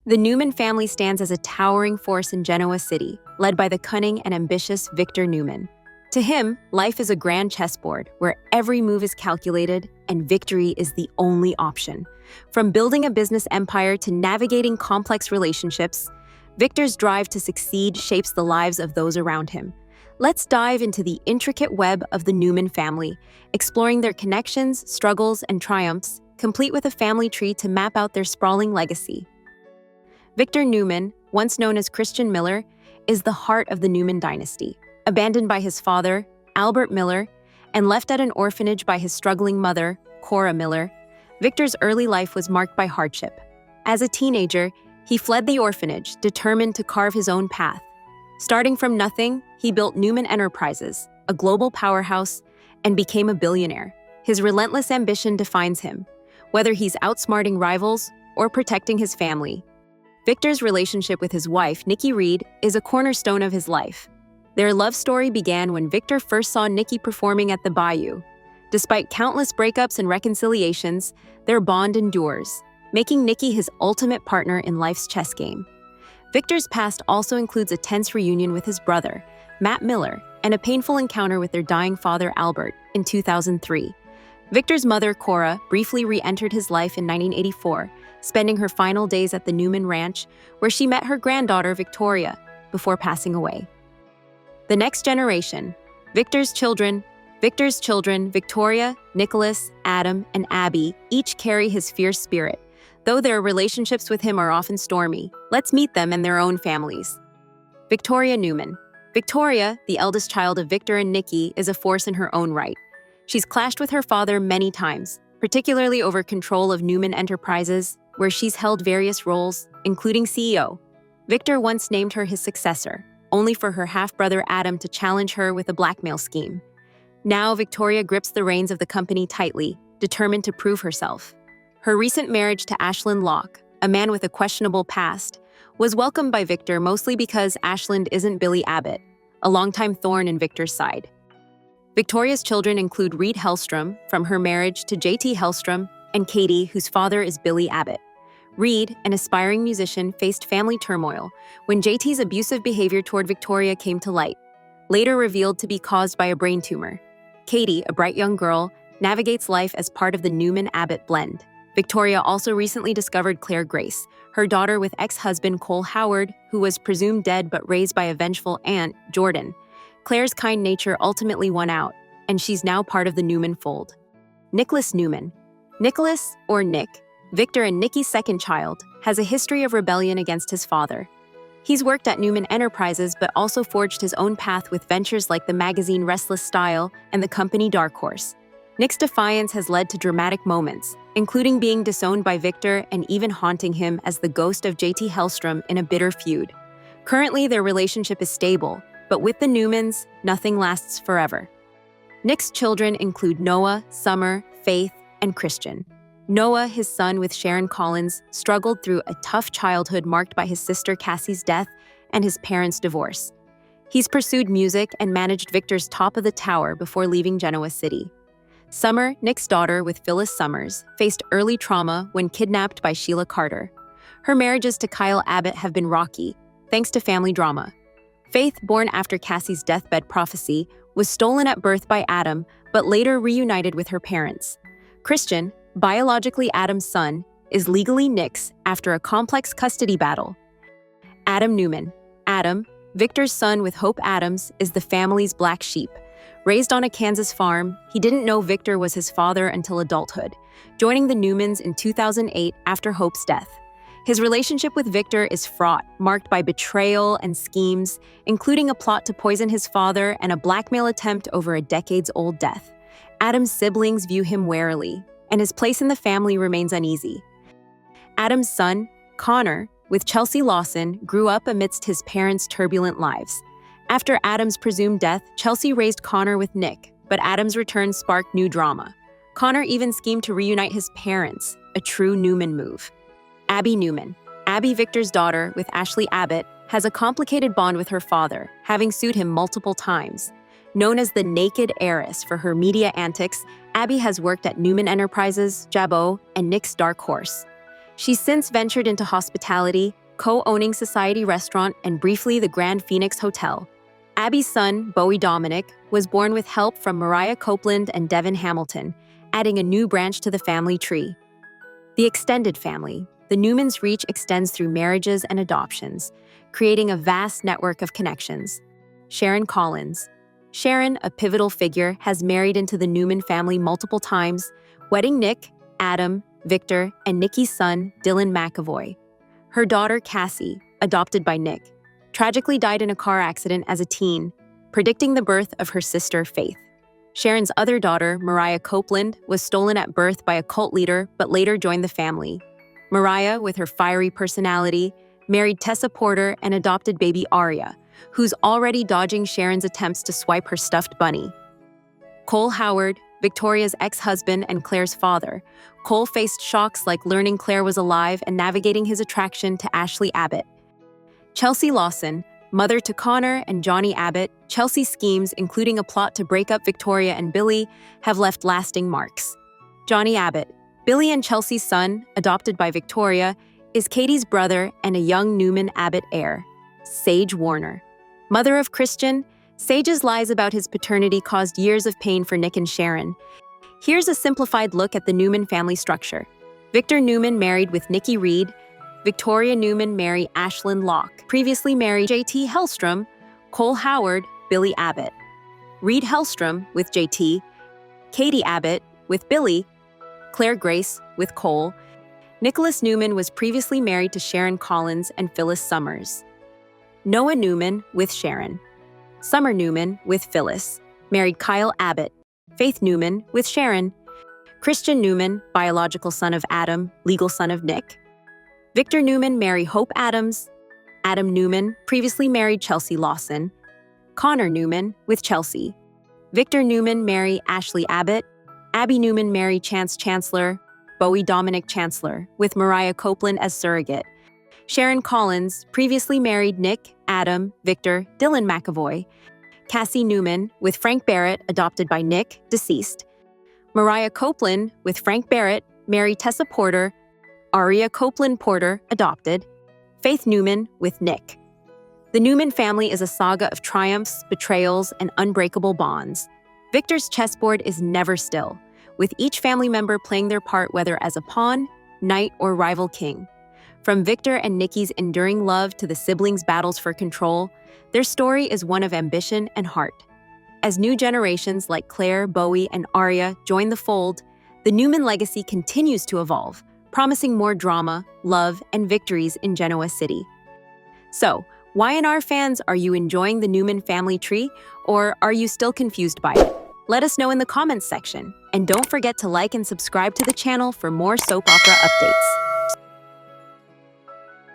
The Newman family stands as a towering force in Genoa City, led by the cunning and ambitious Victor Newman. To him, life is a grand chessboard where every move is calculated and victory is the only option. From building a business empire to navigating complex relationships, Victor's drive to succeed shapes the lives of those around him. Let's dive into the intricate web of the Newman family, exploring their connections, struggles, and triumphs, complete with a family tree to map out their sprawling legacy. Victor Newman, once known as Christian Miller, is the heart of the Newman dynasty. Abandoned by his father, Albert Miller, and left at an orphanage by his struggling mother, Cora Miller, Victor's early life was marked by hardship. As a teenager, he fled the orphanage, determined to carve his own path. Starting from nothing, he built Newman Enterprises, a global powerhouse, and became a billionaire. His relentless ambition defines him, whether he's outsmarting rivals or protecting his family. Victor's relationship with his wife, Nikki Reed, is a cornerstone of his life. Their love story began when Victor first saw Nikki performing at the Bayou. Despite countless breakups and reconciliations, their bond endures, making Nikki his ultimate partner in life's chess game. Victor's past also includes a tense reunion with his brother, Matt Miller, and a painful encounter with their dying father, Albert, in 2003. Victor's mother, Cora, briefly re-entered his life in 1984, spending her final days at the Newman Ranch, where she met her granddaughter, Victoria, before passing away. The next generation, Victor's children, Victoria, Nicholas, Adam, and Abby, each carry his fierce spirit. Though their relationships with him are often stormy, let's meet them and their own families. Victoria Newman. Victoria, the eldest child of Victor and Nikki, is a force in her own right. She's clashed with her father many times, particularly over control of Newman Enterprises, where she's held various roles, including CEO. Victor once named her his successor, only for her half-brother Adam to challenge her with a blackmail scheme. Now, Victoria grips the reins of the company tightly, determined to prove herself. Her recent marriage to Ashland Locke, a man with a questionable past, was welcomed by Victor mostly because Ashland isn't Billy Abbott, a longtime thorn in Victor's side. Victoria's children include Reed Hellstrom, from her marriage to J.T. Hellstrom, and Katie, whose father is Billy Abbott. Reed, an aspiring musician, faced family turmoil when JT's abusive behavior toward Victoria came to light, later revealed to be caused by a brain tumor. Katie, a bright young girl, navigates life as part of the Newman-Abbott blend. Victoria also recently discovered Claire Grace, her daughter with ex-husband Cole Howard, who was presumed dead but raised by a vengeful aunt, Jordan. Claire's kind nature ultimately won out, and she's now part of the Newman fold. Nicholas Newman. Nicholas, or Nick, Victor and Nikki's second child, has a history of rebellion against his father. He's worked at Newman Enterprises but also forged his own path with ventures like the magazine Restless Style and the company Dark Horse. Nick's defiance has led to dramatic moments, including being disowned by Victor and even haunting him as the ghost of J.T. Hellstrom in a bitter feud. Currently, their relationship is stable, but with the Newmans, nothing lasts forever. Nick's children include Noah, Summer, Faith, and Christian. Noah, his son with Sharon Collins, struggled through a tough childhood marked by his sister Cassie's death and his parents' divorce. He's pursued music and managed Victor's Top of the Tower before leaving Genoa City. Summer, Nick's daughter with Phyllis Summers, faced early trauma when kidnapped by Sheila Carter. Her marriages to Kyle Abbott have been rocky, thanks to family drama. Faith, born after Cassie's deathbed prophecy, was stolen at birth by Adam, but later reunited with her parents. Christian, biologically Adam's son, is legally Nick's after a complex custody battle. Adam Newman. Adam, Victor's son with Hope Adams, is the family's black sheep. Raised on a Kansas farm, he didn't know Victor was his father until adulthood, joining the Newmans in 2008 after Hope's death. His relationship with Victor is fraught, marked by betrayal and schemes, including a plot to poison his father and a blackmail attempt over a decades-old death. Adam's siblings view him warily, and his place in the family remains uneasy. Adam's son, Connor, with Chelsea Lawson, grew up amidst his parents' turbulent lives. After Adam's presumed death, Chelsea raised Connor with Nick, but Adam's return sparked new drama. Connor even schemed to reunite his parents, a true Newman move. Abby Newman. Abby, Victor's daughter, with Ashley Abbott, has a complicated bond with her father, having sued him multiple times. Known as the Naked Heiress for her media antics, Abby has worked at Newman Enterprises, Jabot, and Nick's Dark Horse. She's since ventured into hospitality, co-owning Society Restaurant and briefly the Grand Phoenix Hotel. Abby's son, Bowie Dominic, was born with help from Mariah Copeland and Devin Hamilton, adding a new branch to the family tree. The extended family. The Newmans' reach extends through marriages and adoptions, creating a vast network of connections. Sharon Collins. Sharon, a pivotal figure, has married into the Newman family multiple times, wedding Nick, Adam, Victor, and Nikki's son, Dylan McAvoy. Her daughter, Cassie, adopted by Nick, tragically died in a car accident as a teen, predicting the birth of her sister, Faith. Sharon's other daughter, Mariah Copeland, was stolen at birth by a cult leader but later joined the family. Mariah, with her fiery personality, married Tessa Porter and adopted baby Aria, who's already dodging Sharon's attempts to swipe her stuffed bunny. Cole Howard, Victoria's ex-husband and Claire's father. Cole faced shocks like learning Claire was alive and navigating his attraction to Ashley Abbott. Chelsea Lawson, mother to Connor and Johnny Abbott. Chelsea's schemes, including a plot to break up Victoria and Billy, have left lasting marks. Johnny Abbott, Billy and Chelsea's son, adopted by Victoria, is Katie's brother and a young Newman Abbott heir. Sage Warner, mother of Christian. Sage's lies about his paternity caused years of pain for Nick and Sharon. Here's a simplified look at the Newman family structure. Victor Newman married with Nikki Reed. Victoria Newman married Ashlyn Locke. Previously married J.T. Hellstrom. Cole Howard, Billy Abbott. Reed Hellstrom with J.T. Katie Abbott with Billy. Claire Grace with Cole. Nicholas Newman was previously married to Sharon Collins and Phyllis Summers. Noah Newman with Sharon. Summer Newman with Phyllis, married Kyle Abbott. Faith Newman with Sharon. Christian Newman, biological son of Adam, legal son of Nick. Victor Newman married Hope Adams. Adam Newman previously married Chelsea Lawson. Connor Newman with Chelsea. Victor Newman married Ashley Abbott. Abby Newman married Chance Chancellor. Bowie Dominic Chancellor with Mariah Copeland as surrogate. Sharon Collins previously married Nick, Adam, Victor, Dylan McAvoy. Cassie Newman with Frank Barrett, adopted by Nick, deceased. Mariah Copeland with Frank Barrett, married Tessa Porter. Aria Copeland Porter, adopted. Faith Newman with Nick. The Newman family is a saga of triumphs, betrayals, and unbreakable bonds. Victor's chessboard is never still, with each family member playing their part whether as a pawn, knight, or rival king. From Victor and Nikki's enduring love to the siblings' battles for control, their story is one of ambition and heart. As new generations like Claire, Bowie, and Aria join the fold, the Newman legacy continues to evolve, promising more drama, love, and victories in Genoa City. So, Y&R fans, are you enjoying the Newman family tree, or are you still confused by it? Let us know in the comments section, and don't forget to like and subscribe to the channel for more soap opera updates.